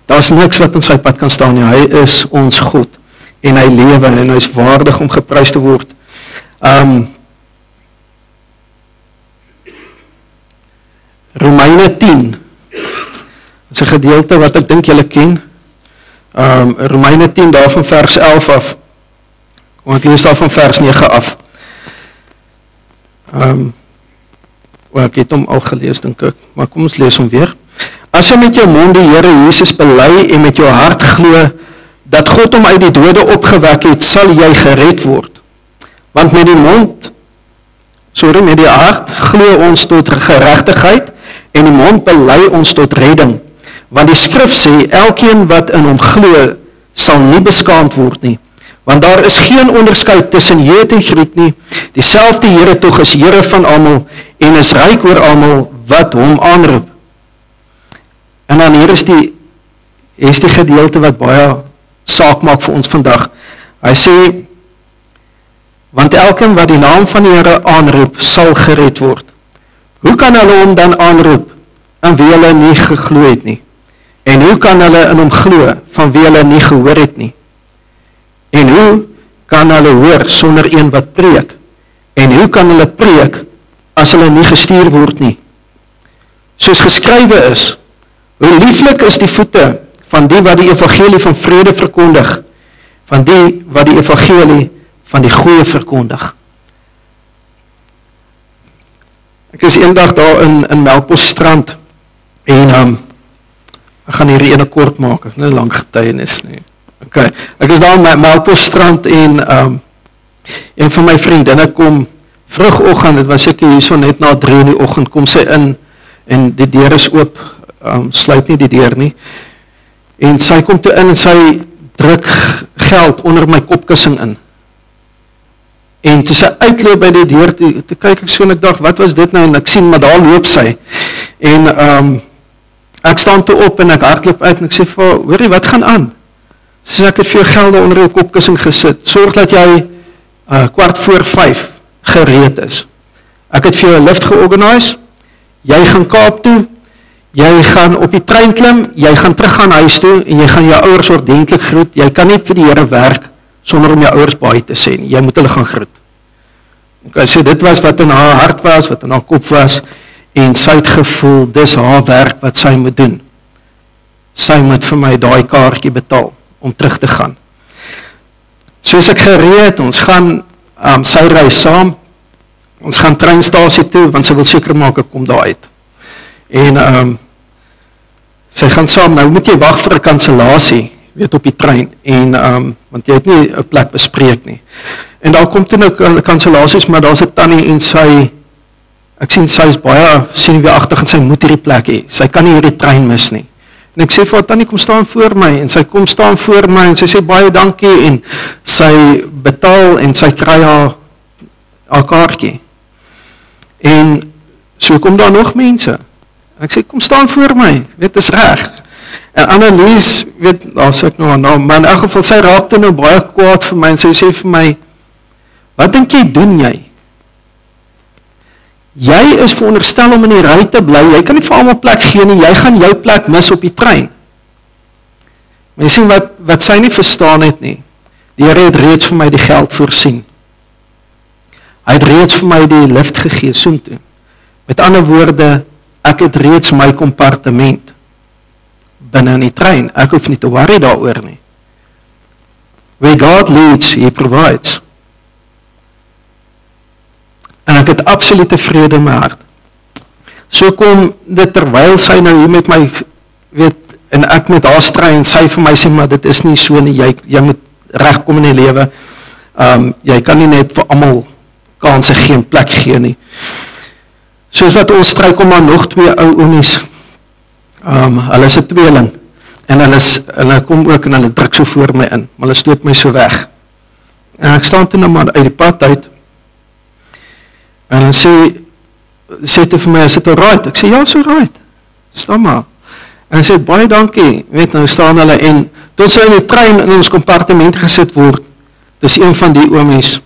daar's niks wat in sy pad kan staan nie. Hy is ons God en hy lewe en hy is waardig om geprys te word. Romeine 10. Dit is 'n gedeelte wat ek dink julle ken. Romeine 10 daar van vers 11 af. Want hier is daar van vers 9 af. Ek het hom al gelees dink ek, maar kom ons lees hom weer. As jy met jou mond die Here Jesus bely en met jou hart glo dat God hom uit die dode opgewek het, sal jy gered word. Want met die hart glo ons tot geregtigheid en die mond bely ons tot redding. Want die skrif sê, elkeen wat in hom glo, sal nie beskaamd word nie. Want daar is geen onderskeid tussen Jood en Griek nie. Dieselfde Here tog is Here van almal en is ryk oor almal wat hom aanroep. En dan hier is die gedeelte wat baie saak maak vir ons vandag. Hy sê, want elkeen wat die naam van die Here aanroep, sal gered word. Hoe kan hulle hom dan aanroep, aan wie hulle nie geglo het nie? En hoe kan hulle in hom glo, van wie hulle nie gehoor het nie? En hoe kan hulle hoor, sonder een wat preek? En hoe kan hulle preek, as hulle nie gestuur word nie? Soos geskrywe is, hoe lieflik is die voete van die wat die evangelie van vrede verkondig, van die wat die evangelie van die goeie verkondig. Ek is eendag daar in Melkbosstrand en ek gaan hierdie ene kort maak, ek is nie lang getuienis nie. Okay. Ek is daar in Melkbosstrand en een van my vriendinne kom vroegoggend, dit was seker hierso net na 3 in die oggend, kom sy in en die deur is oop, sluit nie die deur nie. En sy kom toe in en sy druk geld onder my kopkussing in. En toe sy uitloop by die deur, toe kyk ek so en ek dacht, wat was dit nou? En ek sien, maar daar loop sy. En ek staan toe op en ek hardloop uit en ek sê vir haar, hoorie, wat gaan aan? Sy sê, ek het vir jou gelde onder jou kopkussing gesit. Sorg dat jy 4:15 gereed is. Ek het vir jou 'n lift georganiseer. Jy gaan Kaap toe. Jy gaan op die trein klim, jy gaan terug gaan huis toe en jy gaan jou ouers ordentlik groet. Jy kan nie vir die Here werk sonder om jou ouers baie te sê nie. Jy moet hulle gaan groet. Okay, so dit was wat in haar hart was, wat in haar kop was en sy het gevoel, dis haar werk wat sy moet doen. Sy moet vir my daai kaartjie betaal om terug te gaan. Soos ek gereed, ons gaan sy ry saam. Ons gaan treinstasie toe want sy wil seker maak ek kom daar uit. En sy gaan saam, nou moet jy wag vir 'n kansellasie, weet op die trein, en want jy het nie 'n plek bespreek nie. En daar kom toe nou kansellasies, maar daar's 'n tannie en ek sien sy is baie senuweeagtig en sy moet hierdie plek hê. Sy kan nie hierdie trein mis nie. En ek sê vir haar, tannie, kom staan voor my, en sy kom staan voor my en sy sê baie dankie en sy betaal en sy kry haar kaartjie. En so kom daar nog mense. Ek sê, kom staan voor my, weet, is reg. En Annelies, weet, daar sê ek nou, maar in elk geval, sy raakte nou baie kwaad vir my, en sy sê vir my, wat dink jy doen jy? Jy is veronderstel om in die ry te bly, jy kan nie vir almal plek gee nie, jy gaan jou plek mis op die trein. Maar jy sien wat sy nie verstaan het nie, die Here het reeds vir my die geld voorsien. Hy het reeds vir my die lift gegee, soontoe. Met ander woorde, ek het reeds my kompartement binne in die trein. Ek hoef nie te worry daaroor nie. Where God leads, He provides. En ek het absolute vrede in my hart. So kom dit terwyl sy nou hier met my, weet, en ek met haar stry en sy vir my sê, maar dit is nie so nie, jy moet regkom in die lewe. Jy kan nie net vir almal kanse geen plek gee nie. Soos wat ons stry, kom maar nog 2 ou oomies. Hulle is 'n tweeling. En hulle kom ook en hulle druk so voor my in. Maar hulle stoot my so weg. En ek staan toe nou maar uit die pad uit. En hulle sê toe vir my, is dit alright? Ek sê, ja, is alright. Staan maar. En hy sê, baie dankie. Weet, nou staan hulle en tot sy in die trein in ons kompartement gesit word. Dis een van die oomies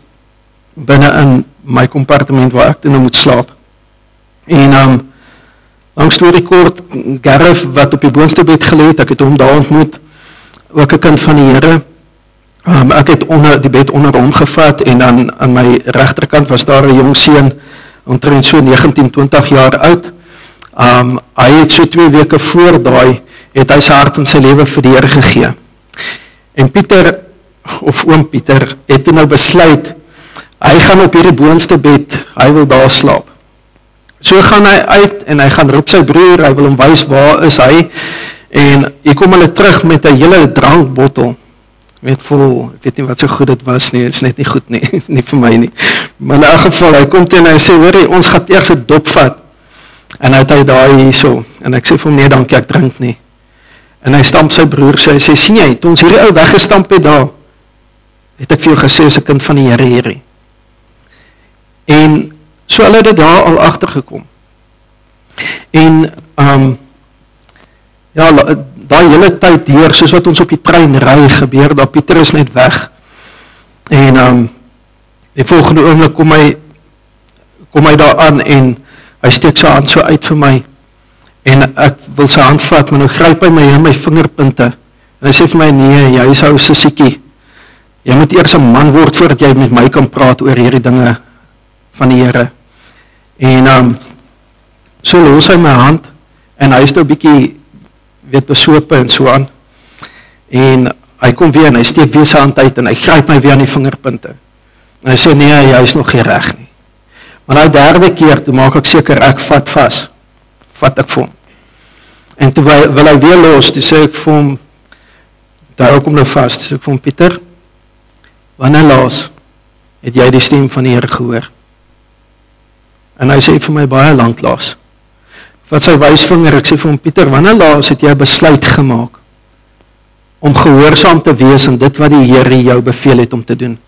binne in my kompartement waar ek toe nou moet slaap. En lang storie kort, Gareth wat op die boonste bed gelê het, ek het hom daar ontmoet, ook 'n kind van die Here. Ek het die bed onder hom gevat en dan aan my regterkant was daar 'n jong seun, omtrent so 19-20 jaar oud. Hy het so 2 weke voor daai, het hy sy hart en sy lewe vir die Here gegee. En Pieter, of oom Pieter, het nou besluit, hy gaan op hierdie boonste bed, hy wil daar slaap. So gaan hy uit en hy gaan roep sy broer, hy wil hom wys waar is hy, en hier kom hulle terug met 'n hele drankbottel, weet vol, ek weet nie wat so goed dit was nie, is net nie goed nie, nie vir my nie. Maar in 'n geval, hy kom teen en hy sê, hoorie, ons gaan eers 'n dop vat. En hy daai hierso, en ek sê vir hom, nee dankie, ek drink nie. En hy stamp sy broer, so hy sê, sien jy, toe ons hierdie ou weggestamp het daar, het ek vir jou gesê, is 'n kind van die Here hierdie. En so hulle het dit daar al agtergekom. En, ja, daai hele tyd deur, soos wat ons op die trein ry gebeur, dat Pieter is net weg. En, die volgende oomblik kom hy daar aan en hy steek sy hand so uit vir my. En ek wil sy hand vat, maar nou gryp hy my in my vingerpunte. En hy sê vir my, nee, jy is ou sissiekie. Jy moet eers 'n man word voordat jy met my kan praat oor hierdie dinge van die Here. En so los hy my hand en hy is nou bietjie besope en so aan. En hy kom weer en hy steek weer sy hand uit en hy gryp my weer aan die vingerpunte. En hy sê, nee, jy is nog nie reg nie. Maar nou derde keer, toe maak ek seker, ek vat vas. Vat ek vir hom. En toe wil hy weer los, toe sê ek vir hom, daar kom nou vast, toe sê ek vir hom, Pieter, wanneer laas het jy die stem van die Here gehoor? En hy sê vir my, baie lank laas. Wat sy wysvinger, ek sê vir hom, Pieter, wanneer laas het jy besluit gemaak om gehoorsaam te wees en dit wat die Here jou beveel het om te doen?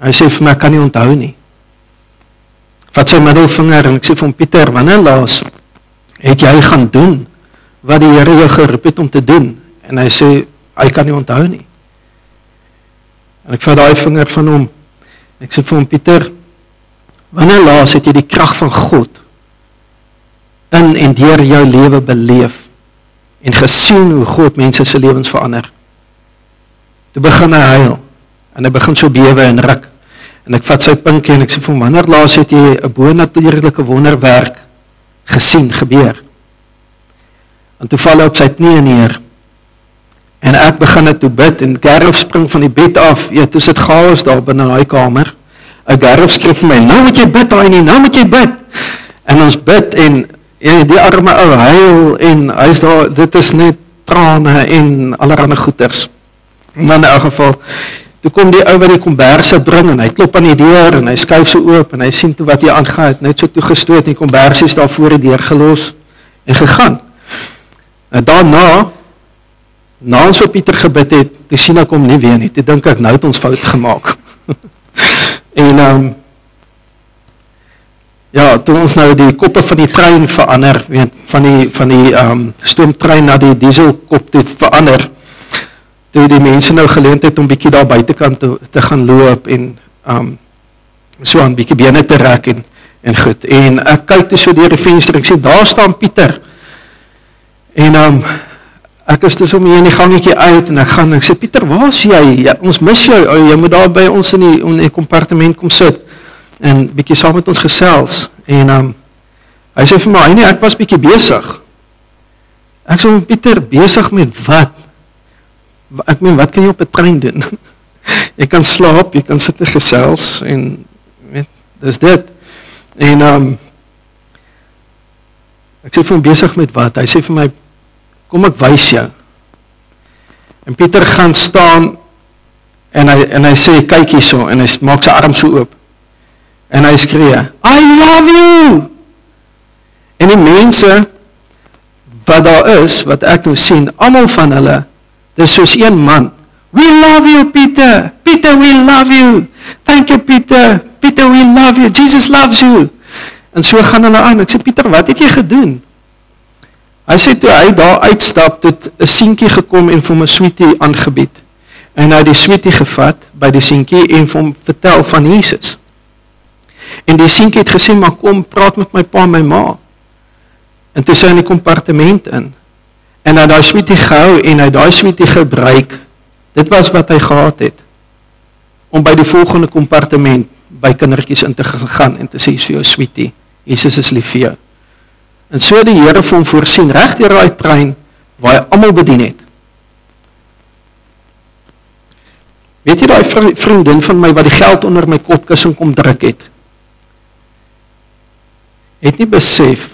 Hy sê vir my, ek kan nie onthou nie. Vat sy middelvinger en ek sê vir hom, Pieter, wanneer laas het jy gaan doen wat die Here jou geroep het om te doen? En hy sê, hy kan nie onthou nie. En ek vat daai vinger van hom. Ek sê vir hom, Pieter, wanneer laas het jy die krag van God in en deur jou lewe beleef en gesien hoe God mense se lewens verander? Toe begin hy huil en hy begin so bewe en ruk. En ek vat sy pinkie en ek sê vir hom, wanneer laas het jy 'n bonatuurlike wonderwerk gesien, gebeur? En toe val hy op sy knieë neer. En ek begin dit toe bid en Gerlof spring van die bed af. Ja, toe sit chaos daar binne daai kamer. Gerlof skryf vir my, nou moet jy bid, nou moet jy bid. En ons bid en die arme ou huil en hy is daar, dit is net trane en allerlei goeters. Maar in elk geval, toe kom die ou wat die komberse bring en hy klop aan die deur en hy skuif so oop en hy sien toe wat hier aangaan het, net so toegestoot en die komberse is daar voor die deur gelos en gegaan. En daarna, na ons op Pieter gebid het, toe sien ek hom nie weer nie, toe dink ek, nou het ons fout gemaak. En ja, toe ons nou die koppe van die trein verander, van die stoomtrein na die dieselkop toe verander, toe die mense nou geleentheid om bietjie daar buitekant te gaan loop en so aan bietjie bene te rek en goed. En ek kyk toe so deur die venster, ek sê, daar staan Pieter. En ek is dus om hier in die gangetjie uit en ek sê, Pieter, waar is jy? Ja, ons mis jou, jy moet daar by ons in die kompartement kom sit en bietjie saam met ons gesels. En hy sê vir my, nee, ek was bietjie besig. Ek sê, Pieter, besig met wat? Ek meen, wat kan jy op 'n trein doen? Jy kan slaap, jy kan sit en gesels en weet, dis dit. En ek sê vir hom, besig met wat? Hy sê vir my, kom ek wys jou. En Pieter gaan staan en hy sê, kyk hierso, en hy maak sy arm so oop. En hy skree, I love you! En die mense wat daar is, wat ek nou sien, almal van hulle, dis soos een man. We love you, Peter! Peter, we love you! Thank you, Peter! Peter, we love you! Jesus loves you! En so gaan hulle aan. Ek sê, Pieter, wat het jy gedoen? Hy sê, toe hy daar uitstap, het 'n seentjie gekom en vir hom 'n sweetie aangebied. En hy het die sweetie gevat by die seentjie en vir hom vertel van Jesus. En die seentjie het gesê, maar kom, praat met my pa en my ma. En toe sy in die kompartement in. En hy daai sweetie gehou en hy daai sweetie gebruik. Dit was wat hy gehad het. Om by die volgende kompartement by kindertjies in te gaan en te sê, is vir jou sweetie, Jesus is lief vir jou. En so die Here vir hom voorsien, reg deur daai trein, waar hy almal bedien het. Weet jy daai vriendin van my, wat die geld onder my kopkussing kom druk het nie besef,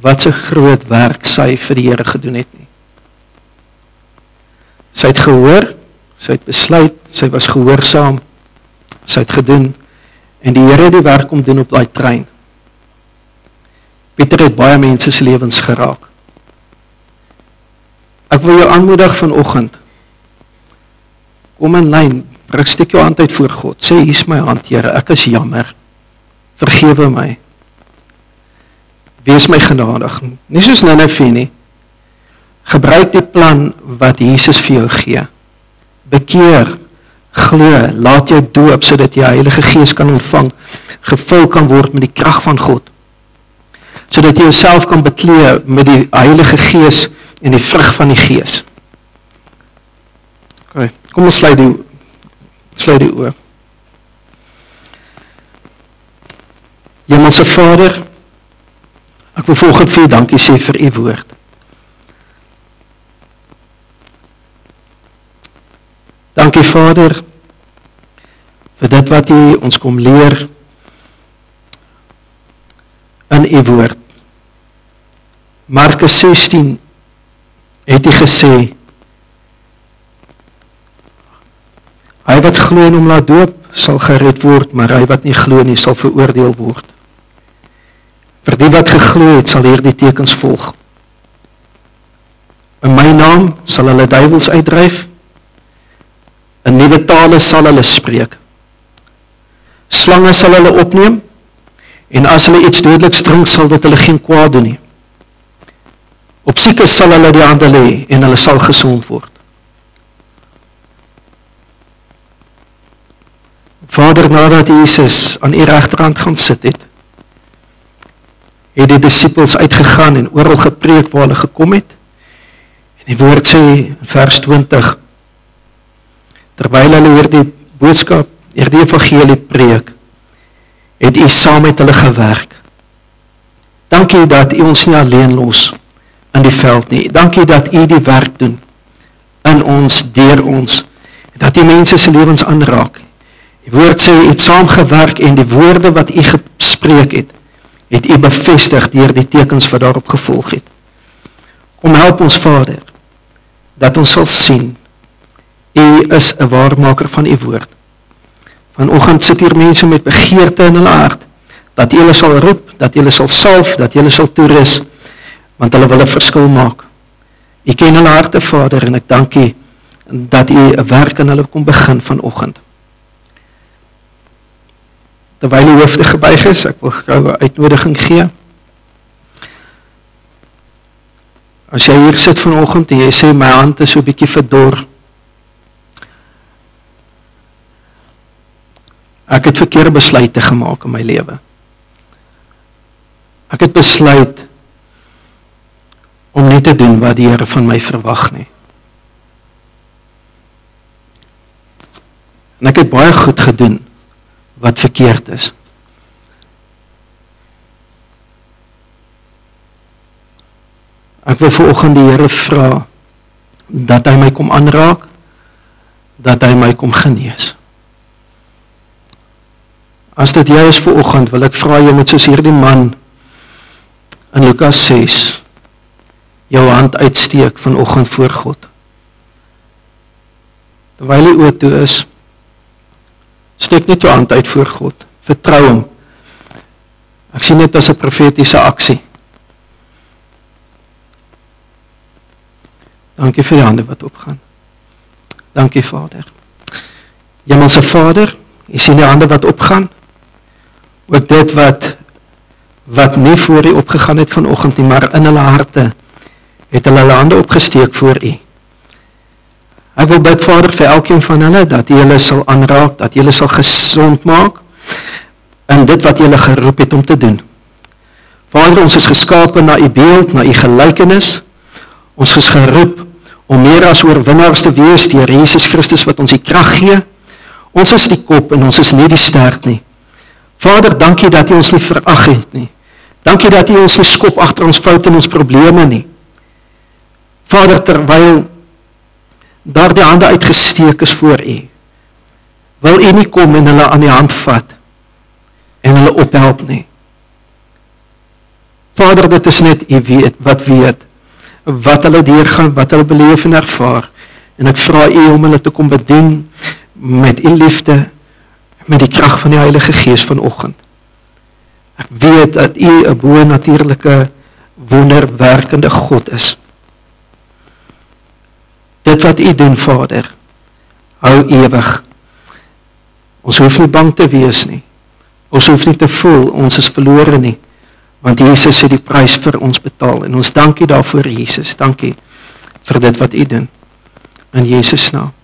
wat so groot werk sy vir die Here gedoen het nie. Sy het gehoor, sy het besluit, sy was gehoorsaam, sy het gedoen, en die Here het die werk om doen op daai trein. Pieter het baie mense se lewens geraak. Ek wil jou aanmoedig vanoggend, kom in lyn, steek jou hand uit voor God, sê, hier is my hand, Here, ek is jammer, vergewe my, wees my genadig, nie soos Nineve nie, gebruik die plan wat Jesus vir jou gee, bekeer, glo, laat jou doop, sodat jy Heilige Gees kan ontvang, gevul kan word met die krag van God, sodat jy jouself kan beklee met die Heilige Gees en die vrug van die Gees. Okay, kom ons sluit die oë. Hemelse Vader, ek wil vanoggend vir U dankie sê vir U woord. Dankie Vader, vir dit wat U ons kom leer in U woord. Markus 16 het U gesê, hy wat glo en hom laat doop, sal gered word, maar hy wat nie glo nie, sal veroordeel word. Vir die wat geglo het, sal hierdie tekens volg. In my naam sal hulle duiwels uitdryf, in nuwe tale sal hulle spreek. Slange sal hulle opneem, en as hulle iets dodeliks drink, sal dit hulle geen kwaad doen nie. Op siekes sal hulle die hande lê, en hulle sal gesond word. Vader, nadat Jesus aan U regterhand gaan sit het die disippels uitgegaan en oral gepreek waar hulle gekom het. En die woord sê in vers 20, terwyl hulle hierdie boodskap, hierdie evangelie preek, het U saam met hulle gewerk. Dankie dat U ons nie alleen los in die veld nie. Dankie dat U die werk doen in ons, deur ons, en dat U mense se lewens aanraak. Die woord sê, U het saamgewerk en die woorde wat U gespreek het U bevestig deur die tekens wat daarop gevolg het. Kom help ons Vader, dat ons sal sien, U is 'n waarmaker van U woord. Vanoggend sit hier mense met begeerte in hulle hart, dat U hulle sal roep, dat U hulle sal salf, dat U hulle sal toerus, want hulle wil 'n verskil maak. U ken hulle harte, Vader, en ek dank U dat U 'n werk in hulle kom begin vanoggend. Terwyl die hoofde gebuig is, ek wil gou 'n uitnodiging gee. As jy hier sit vanoggend en jy sê, my hand is so 'n bietjie verdor. Ek het verkeerde besluite gemaak in my lewe. Ek het besluit om nie te doen wat die Here van my verwag nie. En ek het baie goed gedoen wat verkeerd is. Ek wil vanoggend die Here vra dat hy my kom aanraak, dat hy my kom genees. As dit jy is vanoggend, wil ek vra jy moet soos hierdie man in Lukas 6 jou hand uitsteek vanoggend voor God. Terwyl die oë toe is, steek net jou hand uit voor God. Vertrou hom. Ek sien dit as 'n profetiese aksie. Dankie vir die hande wat opgaan. Dankie Vader. Hemelse Vader, U sien die hande wat opgaan. Ook dit wat nie voor U opgegaan het vanoggend nie, maar in hulle harte het hulle hande opgesteek voor U. Ek wil bid Vader vir elkeen van hulle, dat U hulle sal aanraak, dat U hulle sal gesond maak, in dit wat U hulle geroep het om te doen. Vader, ons is geskape na U beeld, na U gelykenis, ons is geroep om meer as oorwinnaars te wees, deur Jesus Christus wat ons die krag gee. Ons is die kop en ons is nie die stert nie. Vader, dankie dat U ons nie verag het nie. Dankie dat U ons nie skop agter ons foute en ons probleme nie. Vader, terwyl daar die hande uitgesteek is voor U, wil U nie kom en hulle aan die hand vat en hulle ophelp nie. Vader, dit is net U wat weet wat hulle deurgaan, wat hulle beleef en ervaar. En ek vra U om hulle te kom bedien met U liefde, met die krag van die Heilige Gees vanoggend. Ek weet dat U 'n bo-natuurlike, wonderwerkende God is. Dit wat U doen, Vader, hou ewig. Ons hoef nie bang te wees nie. Ons hoef nie te voel, ons is verlore nie. Want Jesus het die prys vir ons betaal. En ons dank U daarvoor, Jesus. Dankie vir dit wat U doen. In Jesus naam.